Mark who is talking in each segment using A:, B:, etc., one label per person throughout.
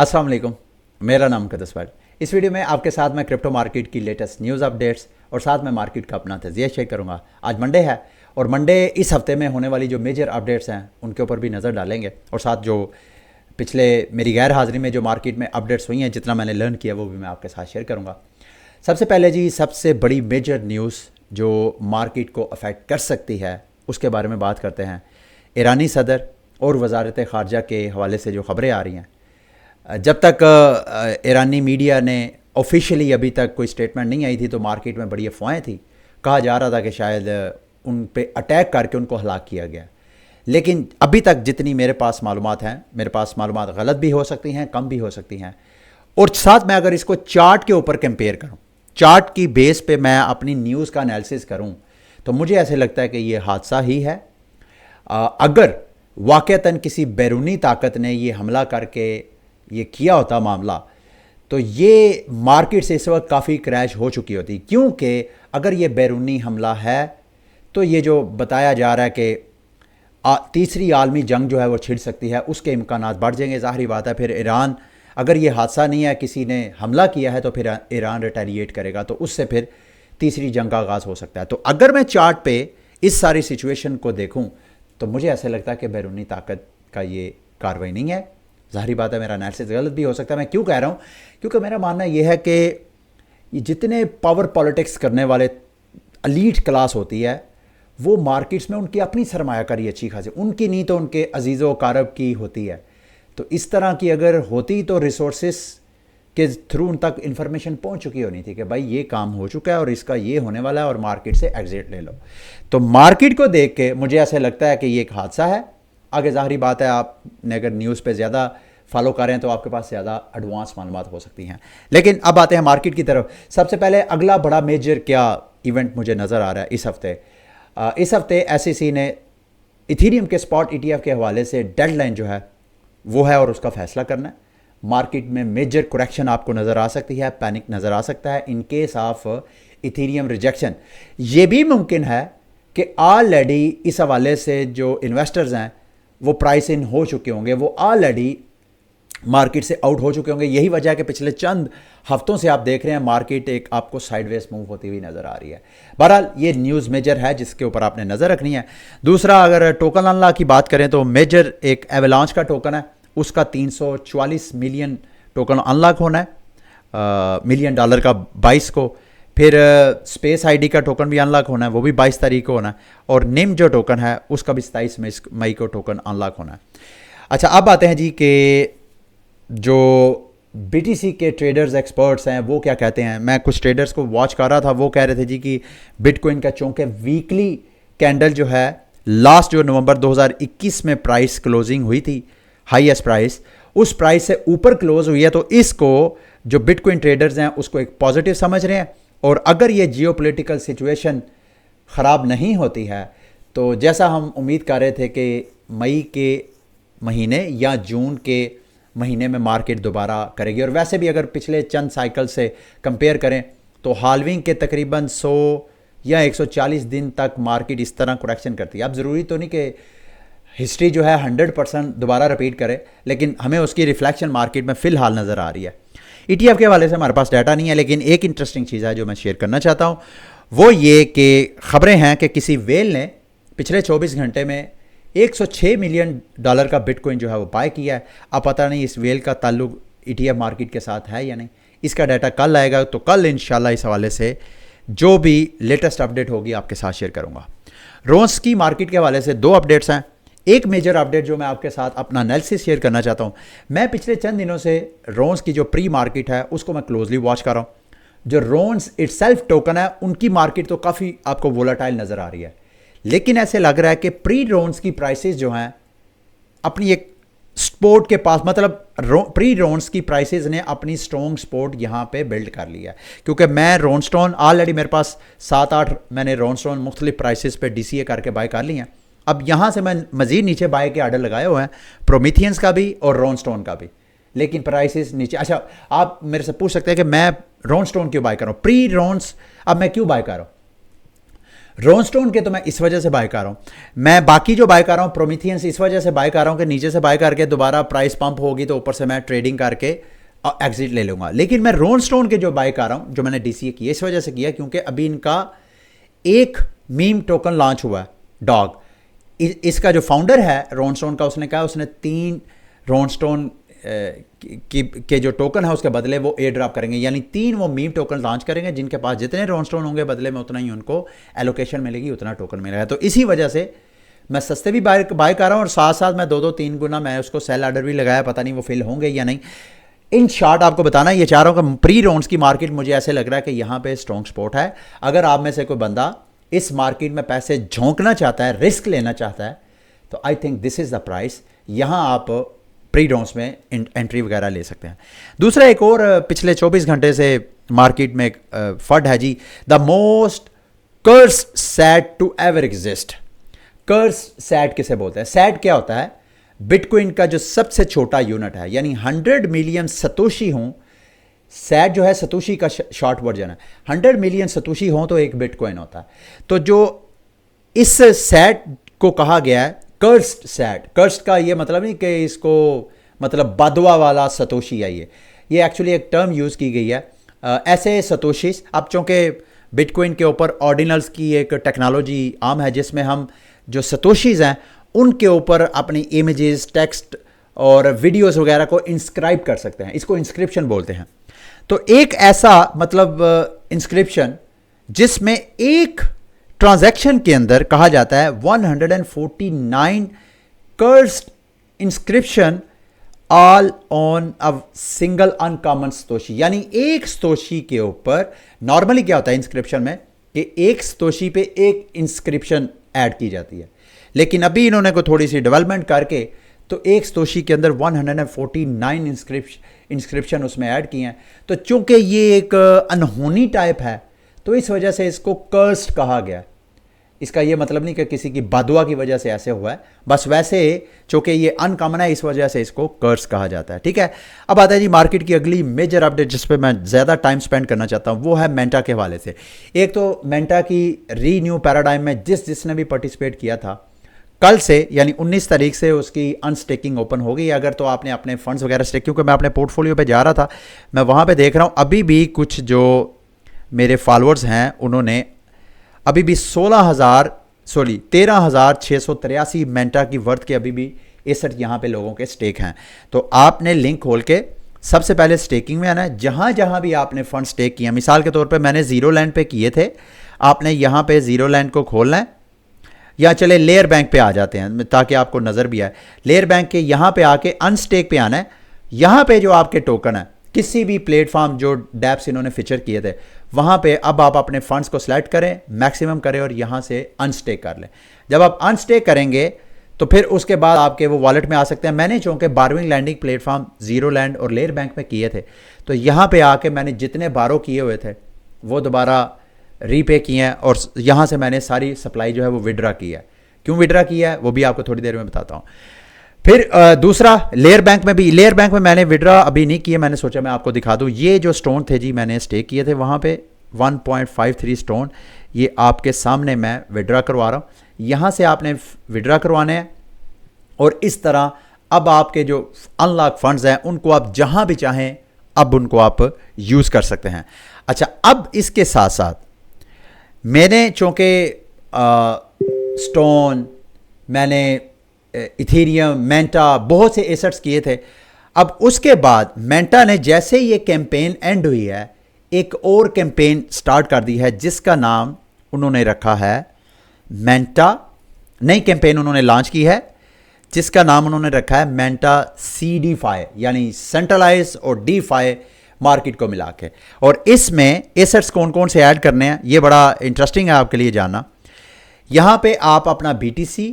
A: अस्सलाम वालेकुम। मेरा नाम कदस भाई। इस वीडियो में आपके साथ मैं क्रिप्टो मार्केट की लेटेस्ट न्यूज़ अपडेट्स और साथ में मार्केट का अपना तजिया शेयर करूंगा। आज मंडे है और मंडे इस हफ्ते में होने वाली जो मेजर अपडेट्स हैं उनके ऊपर भी नज़र डालेंगे और साथ जो पिछले मेरी गैर हाज़िरी में जो मार्केट में अपडेट्स हुई हैं, जितना मैंने लर्न किया वो भी मैं आपके साथ शेयर करूँगा। सबसे पहले जी, सबसे बड़ी मेजर न्यूज़ जो मार्केट को अफेक्ट कर सकती है उसके बारे में बात करते हैं। ईरानी सदर और वजारत ख़ारजा के हवाले से जो ख़बरें आ रही हैं, जब तक ईरानी मीडिया ने ऑफिशियली अभी तक कोई स्टेटमेंट नहीं आई थी तो मार्केट में बड़ी अफवाहें थी। कहा जा रहा था कि शायद उन पे अटैक करके उनको हलाक किया गया, लेकिन अभी तक जितनी मेरे पास मालूमात हैं, मेरे पास मालूमात गलत भी हो सकती हैं, कम भी हो सकती हैं। और साथ में अगर इसको चार्ट के ऊपर कंपेयर करूं, चार्ट की बेस पे मैं अपनी न्यूज़ का एनालिसिस करूं, तो मुझे ऐसे लगता है कि ये हादसा ही है। अगर वाक़तन किसी बैरूनी ताकत ने ये हमला करके ये किया होता मामला, तो ये मार्केट से इस वक्त काफ़ी क्रैश हो चुकी होती, क्योंकि अगर ये बैरूनी हमला है तो ये जो बताया जा रहा है कि तीसरी आलमी जंग जो है वो छिड़ सकती है, उसके इम्कानात बढ़ जाएंगे। ज़ाहिर बात है, फिर ईरान, अगर ये हादसा नहीं है किसी ने हमला किया है तो फिर ईरान रिटेलिएट करेगा, तो उससे फिर तीसरी जंग का आगाज़ हो सकता है। तो अगर मैं चार्ट पे इस सारी सिचुएशन को देखूं तो मुझे ऐसे लगता है कि बैरूनी ताकत का ये कार्रवाई नहीं है। ज़ाहिर बात है, मेरा एनालिसिस गलत भी हो सकता है। मैं क्यों कह रहा हूँ? क्योंकि मेरा मानना यह है कि ये जितने पावर पॉलिटिक्स करने वाले एलीट क्लास होती है, वो मार्केट्स में उनकी अपनी सरमायाकारी अच्छी खासी, उनकी नहीं तो उनके अजीज़ो कारब की होती है। तो इस तरह की अगर होती तो रिसोर्सेस के थ्रू उन तक इंफॉर्मेशन पहुंच चुकी होनी थी कि भाई ये काम हो चुका है और इसका ये होने वाला है और मार्केट से एग्जिट ले लो। तो मार्केट को देख के मुझे ऐसा लगता है कि ये एक हादसा है। आगे ज़ाहिरी बात है, आपने अगर न्यूज़ पे ज़्यादा फॉलो करें तो आपके पास ज़्यादा एडवांस मालूमात हो सकती हैं। लेकिन अब आते हैं मार्केट की तरफ। सबसे पहले अगला बड़ा मेजर क्या इवेंट मुझे नज़र आ रहा है इस हफ्ते? इस हफ्ते SEC ने इथेरियम के स्पॉट ETF के हवाले से डेडलाइन जो है वो है और उसका फैसला करना है। मार्केट में मेजर करेक्शन आपको नज़र आ सकती है, पैनिक नज़र आ सकता है in case of Ethereum rejection. ये भी मुमकिन है कि ऑलरेडी इस हवाले से जो इन्वेस्टर्स हैं वो प्राइस इन हो चुके होंगे, वो ऑलरेडी मार्केट से आउट हो चुके होंगे। यही वजह है कि पिछले चंद हफ्तों से आप देख रहे हैं मार्केट एक आपको साइडवेज मूव होती हुई नज़र आ रही है। बहरहाल ये न्यूज़ मेजर है जिसके ऊपर आपने नज़र रखनी है। दूसरा, अगर टोकन अनलॉक की बात करें तो मेजर एक एवलांच का टोकन है, उसका 344 मिलियन टोकन अनलॉक होना है, $1 मिलियन का 22 को। फिर स्पेस ID का टोकन भी अनलॉक होना है, वो भी 22 तारीख को होना है। और निम जो टोकन है उसका भी 27 मई को टोकन अनलॉक होना है। अच्छा, अब आते हैं जी कि जो BTC के ट्रेडर्स एक्सपर्ट्स हैं वो क्या कहते हैं। मैं कुछ ट्रेडर्स को वॉच कर रहा था, वो कह रहे थे जी कि बिटकॉइन का चूँकि वीकली कैंडल जो है लास्ट जो नवंबर 2021 में प्राइस क्लोजिंग हुई थी, हाईएस्ट प्राइस, उस प्राइस से ऊपर क्लोज हुई है, तो इसको जो बिटकॉइन ट्रेडर्स हैं उसको एक पॉजिटिव समझ रहे हैं। और अगर ये जियोपॉलिटिकल सिचुएशन ख़राब नहीं होती है तो जैसा हम उम्मीद कर रहे थे कि मई के महीने या जून के महीने में मार्केट दोबारा करेगी। और वैसे भी अगर पिछले चंद साइकिल से कंपेयर करें तो हाल्विंग के तकरीबन 100 या 140 दिन तक मार्केट इस तरह करेक्शन करती है। अब ज़रूरी तो नहीं कि हिस्ट्री जो है 100% दोबारा रिपीट करे, लेकिन हमें उसकी रिफ्लेक्शन मार्केट में फ़िलहाल नज़र आ रही है। ETF के हवाले से हमारे पास डाटा नहीं है, लेकिन एक इंटरेस्टिंग चीज़ है जो मैं शेयर करना चाहता हूँ, वो ये कि ख़बरें हैं कि किसी वेल ने पिछले 24 घंटे में $106 मिलियन का बिटकॉइन जो है वो बाय किया है। अब पता नहीं इस वेल का ताल्लुक ETF मार्केट के साथ है या नहीं, इसका डाटा कल आएगा, तो कल इंशाल्लाह इस हवाले से जो भी लेटेस्ट अपडेट होगी आपके साथ शेयर करूँगा। रोन्स की मार्केट के हवाले से 2 अपडेट्स हैं। एक मेजर अपडेट जो मैं आपके साथ अपना एनालिसिस शेयर करना चाहता हूँ, मैं पिछले चंद दिनों से रोन्स की जो प्री मार्केट है उसको मैं क्लोजली वॉच कर रहा हूँ। जो रोन्स इटसेल्फ टोकन है उनकी मार्केट तो काफ़ी आपको वोलाटाइल नज़र आ रही है, लेकिन ऐसे लग रहा है कि प्री रोन्स की प्राइसेस जो हैं अपनी एक सपोर्ट के पास, मतलब प्री रोन्स की प्राइसेस ने अपनी स्ट्रॉन्ग सपोर्ट यहाँ पे बिल्ड कर लिया है। क्योंकि मैं रोनस्टोन ऑलरेडी मेरे पास 7-8 मैंने रोनस्टोन मुख्तलिफ प्राइसेस पे DCA करके बाय कर ली हैं। अब यहाँ से मैं मज़ीद नीचे बाय के आर्डर लगाए हुए हैं, प्रोमीथियंस का भी और रोनस्टोन का भी, लेकिन प्राइसेस नीचे। अच्छा, आप मेरे से पूछ सकते हैं कि मैं रोनस्टोन क्यों बाय कर रहा हूँ, प्री रोन्स अब मैं क्यों बाय कर रहा हूँ? रोनस्टोन के तो मैं इस वजह से बाय कर रहा हूँ, मैं बाकी जो बाय कर रहा हूँ प्रोमीथियंस इस वजह से बाय कर रहा हूँ कि नीचे से बाय करके दोबारा प्राइस पंप होगी तो ऊपर से मैं ट्रेडिंग करके एग्जिट ले लूँगा। लेकिन मैं रोनस्टोन के जो बाय कर रहा हूँ, जो मैंने डीसीए किया इस वजह से किया क्योंकि अभी इनका एक मीम टोकन लॉन्च हुआ है, डॉग। इसका जो फाउंडर है रोनस्टोन का, उसने कहा उसने 3 रोनस्टोन के जो टोकन है उसके बदले वो एयर ड्रॉप करेंगे, यानी 3 वो मीम टोकन लॉन्च करेंगे जिनके पास जितने रोनस्टोन होंगे बदले में उतना ही उनको एलोकेशन मिलेगी, उतना टोकन मिलेगा। तो इसी वजह से मैं सस्ते भी बाय कर रहा हूँ और साथ साथ मैं 2-3 गुना मैं उसको सेल ऑर्डर भी लगाया, पता नहीं वो फिल होंगे या नहीं। इन शॉर्ट आपको बताना ये चाह रहा हूँ कि प्री राउंड्स की मार्केट मुझे ऐसे लग रहा है कि यहाँ पे स्ट्रॉन्ग स्पॉट है। अगर आप में से कोई बंदा इस मार्केट में पैसे झोंकना चाहता है, रिस्क लेना चाहता है, तो I think this is the price. यहाँ आप प्री राउंड्स में एंट्री वगैरह ले सकते हैं। दूसरा एक और पिछले 24 घंटे से मार्केट में फड है जी, the most curse set to ever exist. Curse set किसे बोलते हैं? सैट क्या होता है? बिटकॉइन का जो सबसे छोटा यूनिट है, यानी 100 मिलियन सतोशी हों। सैट जो है सतोशी का शॉर्ट वर्जन है। 100 मिलियन सतोशी हों तो एक बिटकॉइन होता है। तो जो इस सैट को कहा गया है कर्स्ड सैट। कर्स्ड का ये मतलब नहीं कि इसको मतलब बदवा वाला सतोशी है, ये एक्चुअली एक टर्म यूज़ की गई है। ऐसे सतोशीज, अब चूँकि बिटकॉइन के ऊपर ऑर्डिनल्स की एक टेक्नोलॉजी आम है जिसमें हम जो सतोशीज हैं उनके ऊपर अपनी इमेजेस, टेक्स्ट और वीडियोस वगैरह को इंस्क्राइब कर सकते हैं। इसको इंस्क्रिप्शन बोलते हैं। तो एक ऐसा मतलब इंस्क्रिप्शन जिसमें एक ट्रांजैक्शन के अंदर कहा जाता है 149 cursed inscription all on a single uncommon Satoshi, यानी एक सतोशी के ऊपर। नॉर्मली क्या होता है इंस्क्रिप्शन में कि एक सतोशी पे एक इंस्क्रिप्शन ऐड की जाती है, लेकिन अभी इन्होंने को थोड़ी सी डेवलपमेंट करके तो एक सतोशी के अंदर 149 इंस्क्रिप्शन उसमें ऐड किए हैं। तो चूंकि ये एक अनहोनी टाइप है तो इस वजह से इसको कर्स्ड कहा गया। इसका ये मतलब नहीं कि किसी की बदवा की वजह से ऐसे हुआ है, बस वैसे चूंकि ये अनकॉमन है इस वजह से इसको कर्स कहा जाता है। ठीक है, अब आता है जी मार्केट की अगली मेजर अपडेट जिस पे मैं ज़्यादा टाइम स्पेंड करना चाहता हूँ, वो है मेंटा के हवाले से। एक तो मेंटा की रीन्यू पैराडाइम में जिसने भी पार्टिसिपेट किया था, कल से यानी 19 तारीख से उसकी अनस्टेकिंग ओपन हो गई। अगर तो आपने अपने फंड्स वगैरह स्टेक, क्योंकि मैं अपने पोर्टफोलियो पे जा रहा था, मैं वहाँ पे देख रहा हूँ अभी भी कुछ जो मेरे फॉलोअर्स हैं उन्होंने अभी भी 13,683 मेंटा की वर्थ के अभी भी एसेट यहाँ पे लोगों के स्टेक हैं। तो आपने लिंक खोल के सबसे पहले स्टेकिंग में आना है। जहाँ जहाँ भी आपने फंड स्टेक किया, मिसाल के तौर पे मैंने जीरो लैंड पे किए थे, आपने यहाँ पे जीरो लैंड को खोलना है, या चले लेयर बैंक पे आ जाते हैं ताकि आपको नज़र भी आए। लेयर बैंक के यहाँ पे आके अनस्टेक पे आना है। यहाँ पे जो आपके टोकन है किसी भी प्लेटफॉर्म जो डैप्स इन्होंने फीचर किए थे वहाँ पे अब आप अपने फंड्स को सिलेक्ट करें, मैक्सिमम करें और यहाँ से अनस्टेक कर लें। जब आप अनस्टेक करेंगे तो फिर उसके बाद आपके वो वॉलेट में आ सकते हैं। मैंने चूँकि बारविंग लैंडिंग प्लेटफॉर्म जीरो लैंड और लेयर बैंक में किए थे, तो यहाँ पे आके मैंने जितने बारो किए हुए थे वो दोबारा रीपे किए हैं और यहाँ से मैंने सारी सप्लाई जो है वो विड्रा की है। क्यों विड्रा किया है वो भी आपको थोड़ी देर में बताता हूँ। फिर दूसरा लेयर बैंक में भी, लेयर बैंक में मैंने विड्रा अभी नहीं किए, मैंने सोचा मैं आपको दिखा दूँ। ये जो स्टोन थे जी मैंने स्टेक किए थे वहाँ पे 1.53 स्टोन, ये आपके सामने मैं विड्रा करवा रहा हूँ। यहाँ से आपने विड्रा करवाने हैं और इस तरह अब आपके जो अनलॉक फंड्स हैं उनको आप जहाँ भी चाहें अब उनको आप यूज़ कर सकते हैं। अच्छा, अब इसके साथ साथ मैंने चूँकि स्टोन, मैंने इथेरियम, मेंटा, बहुत से एसेट्स किए थे। अब उसके बाद मेंटा ने जैसे ये कैंपेन एंड हुई है, एक और कैंपेन स्टार्ट कर दी है जिसका नाम उन्होंने रखा है मेंटा। नई कैंपेन उन्होंने लॉन्च की है जिसका नाम उन्होंने रखा है मेंटा CDFI, यानी सेंट्रलाइज और DeFi मार्केट को मिला के। और इसमें एसेट्स कौन कौन से ऐड करने हैं ये बड़ा इंटरेस्टिंग है आपके लिए जानना। यहाँ पे आप अपना BTC,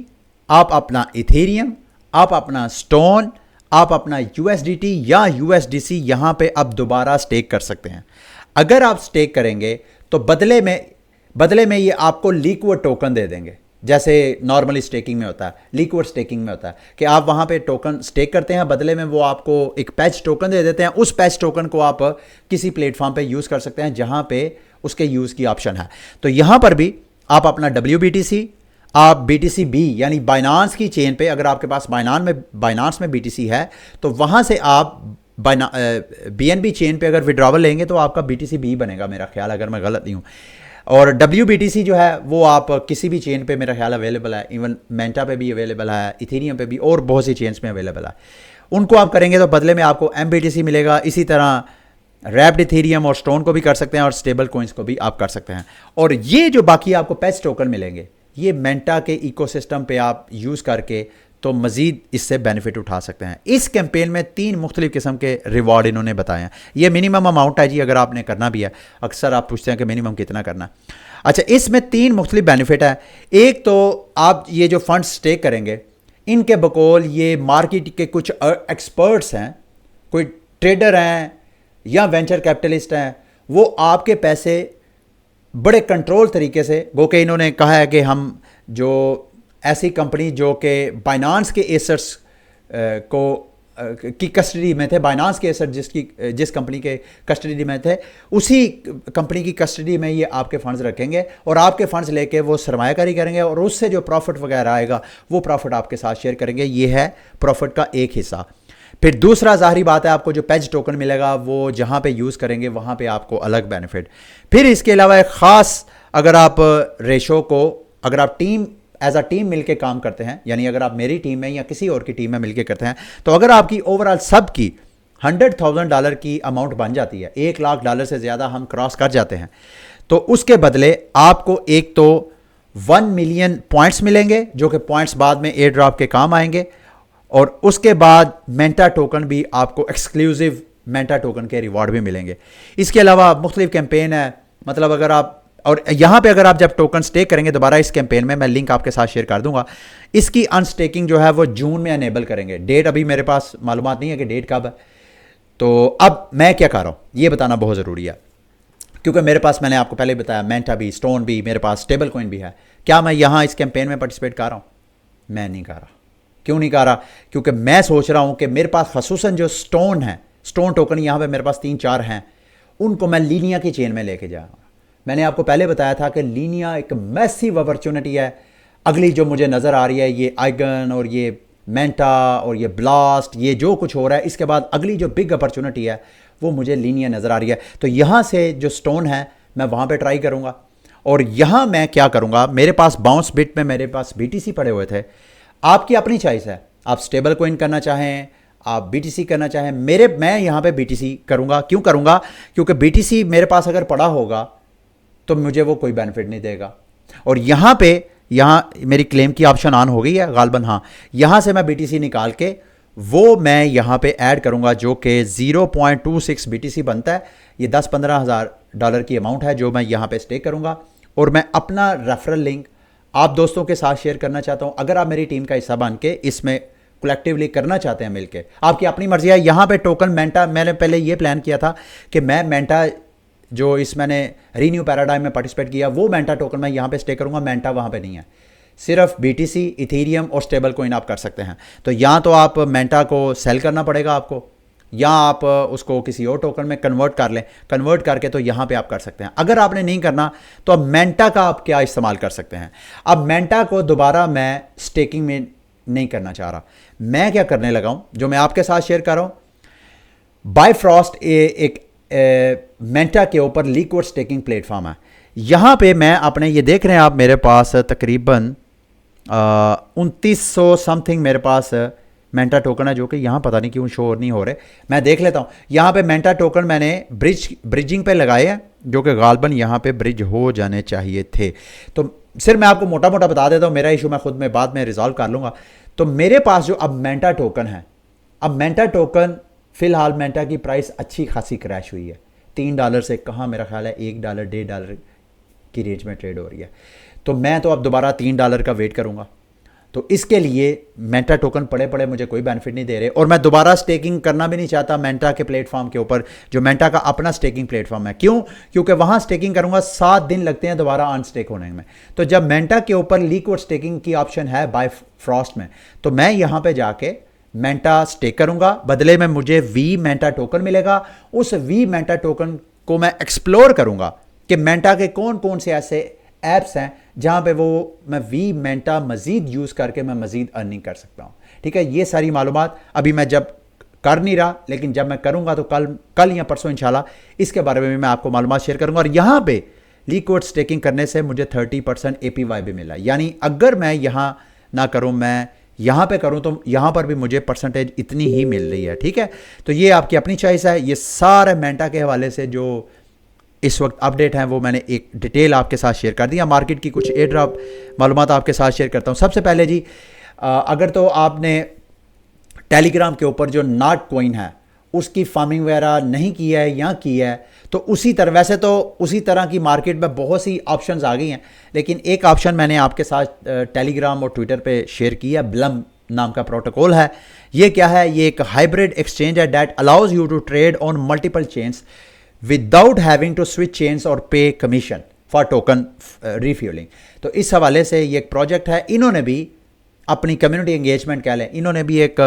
A: आप अपना इथेरियम, आप अपना स्टोन, आप अपना USDT या USDC यहाँ पे अब दोबारा स्टेक कर सकते हैं। अगर आप स्टेक करेंगे तो बदले में ये आपको लिक्विड टोकन दे देंगे, जैसे नॉर्मली स्टेकिंग में होता है, लिक्विड स्टेकिंग में होता है कि आप वहाँ पे टोकन स्टेक करते हैं, बदले में वो आपको एक पैच टोकन दे देते हैं। उस पैच टोकन को आप किसी प्लेटफॉर्म पे यूज़ कर सकते हैं जहाँ पे उसके यूज़ की ऑप्शन है। तो यहाँ पर भी आप अपना WBTC, आप BTC यानी बाइनांस की चेन पे, अगर आपके पास बाइनांस में BTC है तो वहाँ से आप BNB चेन पे अगर विड्रॉवल लेंगे तो आपका BTC बनेगा मेरा ख्याल, अगर मैं गलत नहीं हूँ। और WBTC जो है वो आप किसी भी चेन पे मेरा ख्याल अवेलेबल है, इवन मेंटा पे भी अवेलेबल है, इथेरियम पे भी, और बहुत सी चेन्स में अवेलेबल है। उनको आप करेंगे तो बदले में आपको MBTC मिलेगा। इसी तरह रैप्ड इथेरियम और स्टोन को भी कर सकते हैं, और स्टेबल कॉइन्स को भी आप कर सकते हैं। और ये जो बाकी आपको पैच टोकन मिलेंगे, ये मेंटा के इकोसिस्टम पे आप यूज़ करके तो मज़ीद इससे बेनिफिट उठा सकते हैं। इस कैंपेन में 3 मुख्तलिफ किस्म के रिवॉर्ड इन्होंने बताए हैं। ये मिनिमम अमाउंट है जी, अगर आपने करना भी है। अक्सर आप पूछते हैं कि मिनिमम कितना करना है। अच्छा, इसमें 3 मुख्तलिफ बेनिफिट है। एक तो आप ये जो फंड स्टेक करेंगे, इनके बकौल ये मार्केट के कुछ एक्सपर्ट्स हैं, कोई ट्रेडर हैं या वेंचर कैपिटलिस्ट हैं, वो आपके पैसे बड़े कंट्रोल तरीके से, गो के इन्होंने कहा है कि हम जो ऐसी कंपनी जो कि बाइनांस के एसेट्स को की कस्टडी में थे, बाइनांस के एसेट जिस कंपनी के कस्टडी में थे, उसी कंपनी की कस्टडी में ये आपके फंड्स रखेंगे और आपके फंड्स लेके वो सरमायाकारी करेंगे और उससे जो प्रॉफिट वगैरह आएगा वो प्रॉफिट आपके साथ शेयर करेंगे। ये है प्रॉफिट का एक हिस्सा। फिर दूसरा, ज़ाहिरी बात है, आपको जो पेज टोकन मिलेगा वो जहाँ पे यूज़ करेंगे वहाँ पे आपको अलग बेनिफिट। फिर इसके अलावा एक ख़ास, अगर आप रेशो को, अगर आप एज अ टीम मिलके काम करते हैं, यानी अगर आप मेरी टीम में या किसी और की टीम में मिलके करते हैं, तो अगर आपकी ओवरऑल सब की $100,000 की अमाउंट बन जाती है, $1,00,000 से ज़्यादा हम क्रॉस कर जाते हैं, तो उसके बदले आपको एक तो 1 मिलियन पॉइंट्स मिलेंगे, जो कि पॉइंट्स बाद में एयर ड्रॉप के काम आएंगे, और उसके बाद मेंटा टोकन भी आपको, एक्सक्लूसिव मेंटा टोकन के रिवॉर्ड भी मिलेंगे। इसके अलावा मुख्तलिफ कैंपेन है, मतलब अगर आप, और यहाँ पे अगर आप जब टोकन स्टेक करेंगे दोबारा इस कैंपेन में, मैं लिंक आपके साथ शेयर कर दूंगा, इसकी अनस्टेकिंग जो है वो जून में अनेबल करेंगे। डेट अभी मेरे पास मालूमात नहीं है कि डेट कब है। तो अब मैं क्या कर रहा हूँ ये बताना बहुत ज़रूरी है, क्योंकि मेरे पास, मैंने आपको पहले बताया, मेंटा भी, स्टोन भी, मेरे पास स्टेबल कॉइन भी है। क्या मैं यहाँ इस कैंपेन में पार्टिसिपेट कर रहा हूँ? मैं नहीं कर रहा। क्यों नहीं कर रहा? क्योंकि मैं सोच रहा हूँ कि मेरे पास खसूसन जो स्टोन है, स्टोन टोकन यहाँ पे मेरे पास 3-4 हैं, उनको मैं लीनिया की चेन में लेके जाऊँगा। मैंने आपको पहले बताया था कि लीनिया एक मैसिव अपॉर्चुनिटी है। अगली जो मुझे नज़र आ रही है, ये आइगन और ये मेंटा और ये ब्लास्ट, ये जो कुछ हो रहा है, इसके बाद अगली जो बिग अपॉर्चुनिटी है वो मुझे लीनिया नज़र आ रही है। तो यहाँ से जो स्टोन है मैं वहाँ पे ट्राई करूँगा। और यहाँ मैं क्या करूँगा, मेरे पास बाउंस बिट में मेरे पास BTC पड़े हुए थे। आपकी अपनी चॉइस है, आप स्टेबल कॉइन करना चाहें, आप BTC करना चाहें। मैं यहाँ पे BTC करूँगा। क्यों करूँगा? क्योंकि BTC मेरे पास अगर पड़ा होगा तो मुझे वो कोई बेनिफिट नहीं देगा। और यहाँ मेरी क्लेम की ऑप्शन ऑन हो गई है गालबन, हाँ। यहाँ से मैं BTC निकाल के वो मैं यहाँ पे ऐड करूँगा, जो कि 0.26 BTC बनता है। ये $10-15,000 की अमाउंट है जो मैं यहाँ पे स्टेक करूँगा। और मैं अपना रेफरल लिंक आप दोस्तों के साथ शेयर करना चाहता हूँ। अगर आप मेरी टीम का हिस्सा बन के इसमें कलेक्टिवली करना चाहते हैं मिलके, आपकी अपनी मर्जी है। यहाँ पे टोकन मेंटा, मैंने पहले ये प्लान किया था कि मैं मेंटा, जो मैंने रीन्यू पैराडाइम में पार्टिसिपेट किया, वो मेंटा टोकन मैं यहाँ पे स्टे करूँगा। मेंटा वहाँ पे नहीं है, सिर्फ BTC, इथेरियम और स्टेबल कॉइन आप कर सकते हैं। तो या तो आप मेंटा को सेल करना पड़ेगा आपको, या आप उसको किसी और टोकन में कन्वर्ट कर लें। कन्वर्ट करके तो यहाँ पे आप कर सकते हैं। अगर आपने नहीं करना तो अब मेंटा का आप क्या इस्तेमाल कर सकते हैं। अब मेंटा को दोबारा मैं स्टेकिंग में नहीं करना चाह रहा। मैं क्या करने लगा हूँ, जो मैं आपके साथ शेयर कर रहा हूँ, बायफ्रॉस्ट एक मेंटा के ऊपर लिक्विड स्टेकिंग प्लेटफॉर्म है। यहाँ पे मैं अपने, ये देख रहे हैं आप, मेरे पास तकरीबन 2900 समथिंग मेरे पास मेंटा टोकन है, जो कि यहाँ पता नहीं क्यों शो नहीं हो रहे। मैं देख लेता हूँ। यहाँ पे मेंटा टोकन मैंने ब्रिजिंग पे लगाए हैं, जो कि गालबन यहाँ पे ब्रिज हो जाने चाहिए थे। तो सिर्फ मैं आपको मोटा मोटा बता देता हूँ, मेरा इशू मैं खुद में बाद में रिजॉल्व कर लूँगा। तो मेरे पास जो अब मेंटा टोकन है, अब मेंटा टोकन फ़िलहाल मेंटा की प्राइस अच्छी खासी क्रैश हुई है। $3 से कहाँ, मेरा ख्याल है $1, $1.5 की रेंज में ट्रेड हो रही है। तो मैं तो अब दोबारा $3 का वेट करूँगा। तो इसके लिए मेंटा टोकन पड़े मुझे कोई बेनिफिट नहीं दे रहे, और मैं दोबारा स्टेकिंग करना भी नहीं चाहता मेंटा के प्लेटफॉर्म के ऊपर, जो मेंटा का अपना स्टेकिंग प्लेटफॉर्म है। क्यों? क्योंकि वहाँ स्टेकिंग करूँगा 7 दिन लगते हैं दोबारा अनस्टेक होने में। तो जब मेंटा के ऊपर लिक्विड स्टेकिंग की ऑप्शन है बायफ्रॉस्ट में, तो मैं यहाँ पे जाके मेंटा स्टेक करूँगा, बदले में मुझे V मेंटा टोकन मिलेगा। उस V मेंटा टोकन को मैं एक्सप्लोर करूँगा कि मेंटा के कौन कौन से ऐसे ऐप्स हैं जहाँ पे वो मैं वी मेंटा मज़ीद यूज़ करके मैं मज़ीद अर्निंग कर सकता हूँ। ठीक है, ये सारी मालूमात अभी मैं जब कर नहीं रहा, लेकिन जब मैं करूँगा तो कल या परसों इंशाल्लाह इसके बारे में मैं आपको मालूमात शेयर करूँगा। और यहाँ पे लिक्विड स्टेकिंग करने से मुझे 30% APY भी मिला, यानी अगर मैं यहाँ ना करूँ, मैं यहाँ पे करूँ, तो यहाँ पर भी मुझे परसेंटेज इतनी ही मिल रही है। ठीक है, तो ये आपकी अपनी चॉइस है। ये सारे मेंटा के हवाले से जो इस वक्त अपडेट हैं वो मैंने एक डिटेल आपके साथ शेयर कर दिया। मार्केट की कुछ एयर ड्रॉप मालूमात आपके साथ शेयर करता हूँ। सबसे पहले जी, अगर तो आपने टेलीग्राम के ऊपर जो नॉट कॉइन है उसकी फार्मिंग वगैरह नहीं की है या की है, तो उसी तरह, वैसे तो उसी तरह की मार्केट में बहुत सी ऑप्शंस आ गई हैं, लेकिन एक ऑप्शन मैंने आपके साथ टेलीग्राम और ट्विटर पे शेयर किया, ब्लम नाम का प्रोटोकॉल है। ये क्या है? ये एक हाइब्रिड एक्सचेंज है that allows you to trade on multiple chains without having to switch chains और pay commission for token refuelling. तो इस हवाले से ये एक प्रोजेक्ट है। इन्होंने भी अपनी कम्युनिटी एंगेजमेंट कह लें, इन्होंने भी एक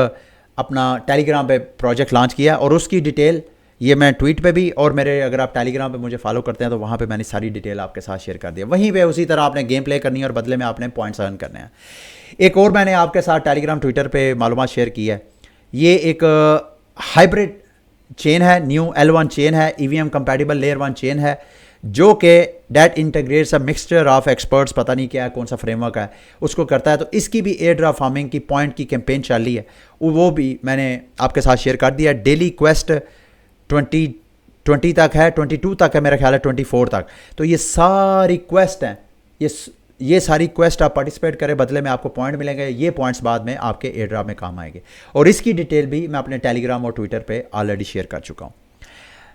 A: अपना टेलीग्राम पे प्रोजेक्ट लॉन्च किया और उसकी डिटेल ये मैं ट्वीट पे भी, और मेरे अगर आप टेलीग्राम पे मुझे फॉलो करते हैं तो वहाँ पे मैंने सारी डिटेल आपके साथ शेयर कर दिया। वहीं पे उसी तरह आपने गेम प्ले करनी है और बदले में आपने पॉइंट्स अर्न करने हैं। एक और मैंने आपके साथ टेलीग्राम ट्विटर पे मालूमात शेयर की है। ये एक हाइब्रिड चेन है, न्यू L1 चेन है, EVM कंपैटिबल लेयर 1 चेन है, जो कि that integrates a mixture of experts, पता नहीं क्या है, कौन सा फ्रेमवर्क है, उसको करता है। तो इसकी भी एयर ड्रॉप फार्मिंग की पॉइंट की कैंपेन चल रही है, वो भी मैंने आपके साथ शेयर कर दिया। डेली क्वेस्ट 20 तक है, 22 तक है मेरा ख्याल है, 24 तक। तो ये सारी क्वेस्ट हैं, ये सारी क्वेस्ट आप पार्टिसिपेट करें, बदले में आपको पॉइंट मिलेंगे। ये पॉइंट्स बाद में आपके एयर ड्रॉप में काम आएंगे, और इसकी डिटेल भी मैं अपने टेलीग्राम और ट्विटर पे ऑलरेडी शेयर कर चुका हूँ।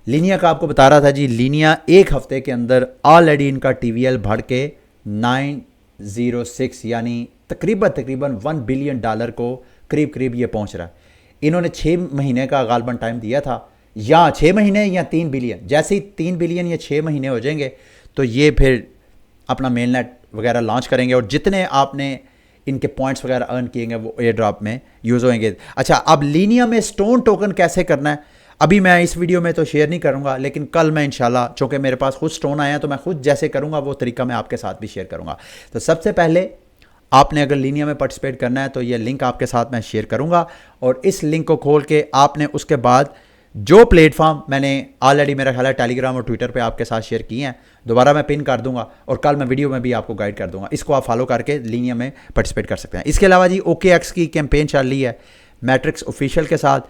A: लीनिया का आपको बता रहा था जी, लीनिया एक हफ्ते के अंदर ऑलरेडी इनका TVL बढ़ के 906 यानी तकरीबन $1 बिलियन को करीब ये पहुंच रहा है। इन्होंने 6 महीने का गालबन टाइम दिया था, या 6 महीने या 3 बिलियन। जैसे ही 3 बिलियन या 6 महीने हो जाएंगे तो ये फिर अपना मेल नेट वगैरह लॉन्च करेंगे, और जितने आपने इनके पॉइंट्स वगैरह अर्न किएंगे वो एयर ड्रॉप में यूज़ होंगे। अच्छा, अब लीनिया में स्टोन टोकन कैसे करना है अभी मैं इस वीडियो में तो शेयर नहीं करूंगा, लेकिन कल मैं इंशाल्लाह, चूँकि मेरे पास खुद स्टोन आया तो मैं खुद जैसे करूंगा वो तरीका मैं आपके साथ भी शेयर करूंगा। तो सबसे पहले आपने अगर लीनिया में पार्टिसिपेट करना है तो ये लिंक आपके साथ मैं शेयर करूंगा, और इस लिंक को खोल के आपने उसके बाद जो प्लेटफॉर्म मैंने ऑलरेडी मेरा ख्याल है टेलीग्राम और ट्विटर पे आपके साथ शेयर किए हैं, दोबारा मैं पिन कर दूंगा, और कल मैं वीडियो में भी आपको गाइड कर दूंगा। इसको आप फॉलो करके लीनिया में पार्टिसिपेट कर सकते हैं। इसके अलावा जी OKX की कैंपेन चल रही है मैट्रिक्स ऑफिशियल के साथ।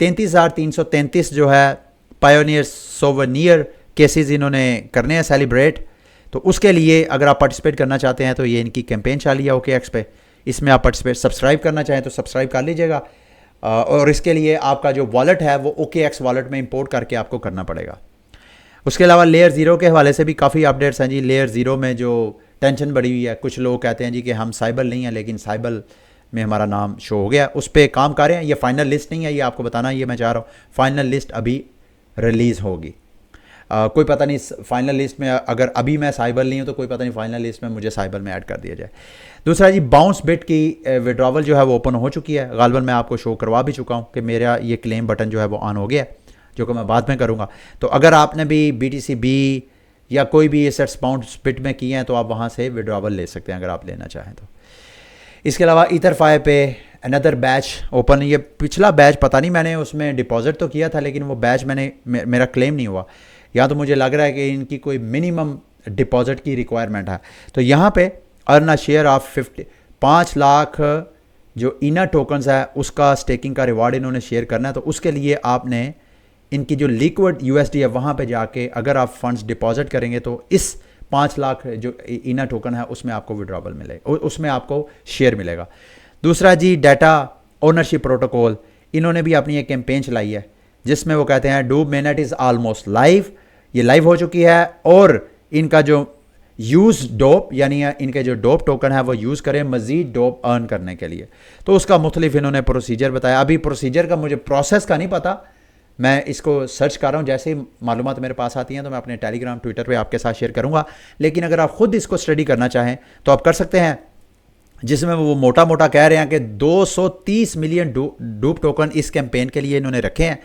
A: 33,333 जो है पायोनियर सोवेनियर केसेस इन्होंने करने हैं सेलिब्रेट। तो उसके लिए अगर आप पार्टिसिपेट करना चाहते हैं तो ये इनकी कैंपेन चल रही है OKX पे, इसमें आप पार्टिसिपेट, सब्सक्राइब करना चाहें तो सब्सक्राइब कर लीजिएगा, और इसके लिए आपका जो वॉलेट है वो OKX वॉलेट में इंपोर्ट करके आपको करना पड़ेगा। उसके अलावा लेयर 0 के हवाले से भी काफ़ी अपडेट्स हैं जी। लेयर 0 में जो टेंशन बढ़ी हुई है, कुछ लोग कहते हैं जी कि हम साइबल नहीं हैं, लेकिन साइबल में हमारा नाम शो हो गया, उस पर काम कर रहे हैं। ये फाइनल लिस्ट नहीं है, ये आपको बताना ये मैं चाह रहा हूँ। फाइनल लिस्ट अभी रिलीज़ होगी, कोई पता नहीं फाइनल लिस्ट में अगर अभी मैं साइबर नहीं हूँ तो कोई पता नहीं फाइनल लिस्ट में मुझे साइबर में ऐड कर दिया जाए। दूसरा जी, बाउंस बिट की विड्रॉवल जो है वो ओपन हो चुकी है। गालबन मैं आपको शो करवा भी चुका हूँ कि मेरा ये क्लेम बटन जो है वो ऑन हो गया है, जो कि मैं बाद में करूँगा। तो अगर आपने भी BTC या कोई भी एसेट्स बाउंस बिट में किए हैं तो आप वहाँ से विड्रॉवल ले सकते हैं अगर आप लेना चाहें तो। इसके अलावा EtherFi पे अनदर बैच ओपन। ये पिछला बैच पता नहीं, मैंने उसमें डिपॉजिट तो किया था लेकिन वो बैच मेरा क्लेम नहीं हुआ, या तो मुझे लग रहा है कि इनकी कोई मिनिमम डिपॉजिट की रिक्वायरमेंट है। तो यहाँ पे earn a share of 5 lakh जो इनर टोकन्स है उसका स्टेकिंग का रिवार्ड इन्होंने शेयर करना है। तो उसके लिए आपने इनकी जो लिक्विड USD है वहाँ पे जाके अगर आप फंड्स डिपॉजिट करेंगे तो इस 5 लाख जो इनर टोकन है उसमें आपको विड्रॉवल मिलेगा, उसमें आपको शेयर मिलेगा। दूसरा जी, डाटा ओनरशिप प्रोटोकॉल, इन्होंने भी अपनी एक कैंपेन चलाई है जिसमें वो कहते हैं डूब मेनट इज़ ऑलमोस्ट लाइव। ये लाइव हो चुकी है, और इनका जो यूज़ डोप यानी इनके जो डोप टोकन है वो यूज़ करें मज़ीद डोप अर्न करने के लिए। तो उसका मुख्तलिफ इन्होंने प्रोसीजर बताया। अभी प्रोसीजर का मुझे प्रोसेस का नहीं पता, मैं इसको सर्च कर रहा हूँ। जैसे ही मालूमात मेरे पास आती हैं तो मैं अपने टेलीग्राम ट्विटर पे आपके साथ शेयर करूँगा। लेकिन अगर आप ख़ुद इसको स्टडी करना चाहें तो आप कर सकते हैं, जिसमें वो मोटा मोटा कह रहे हैं कि 230 मिलियन डूप टोकन इस कैंपेन के लिए इन्होंने रखे हैं,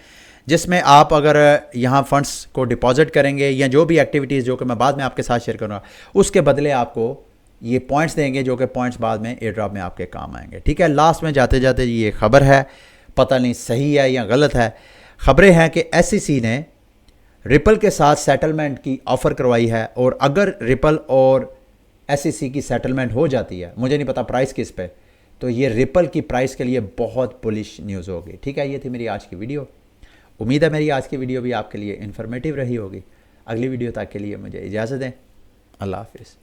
A: जिसमें आप अगर यहाँ फंड्स को डिपॉजिट करेंगे या जो भी एक्टिविटीज़ जो कि मैं बाद में आपके साथ शेयर करूँगा, उसके बदले आपको ये पॉइंट्स देंगे, जो कि पॉइंट्स बाद में एयर ड्रॉप में आपके काम आएंगे। ठीक है, लास्ट में जाते जाते ये खबर है, पता नहीं सही है या गलत है। खबरें हैं कि SEC ने रिपल के साथ सेटलमेंट की ऑफ़र करवाई है, और अगर रिपल और SEC की सेटलमेंट हो जाती है, मुझे नहीं पता प्राइस किस पे, तो ये रिपल की प्राइस के लिए बहुत बुलिश न्यूज़ होगी। ठीक है, ये थी मेरी आज की वीडियो। उम्मीद है मेरी आज की वीडियो भी आपके लिए इन्फॉर्मेटिव रही होगी। अगली वीडियो तक के लिए मुझे इजाज़त दें। अल्लाह हाफिज़।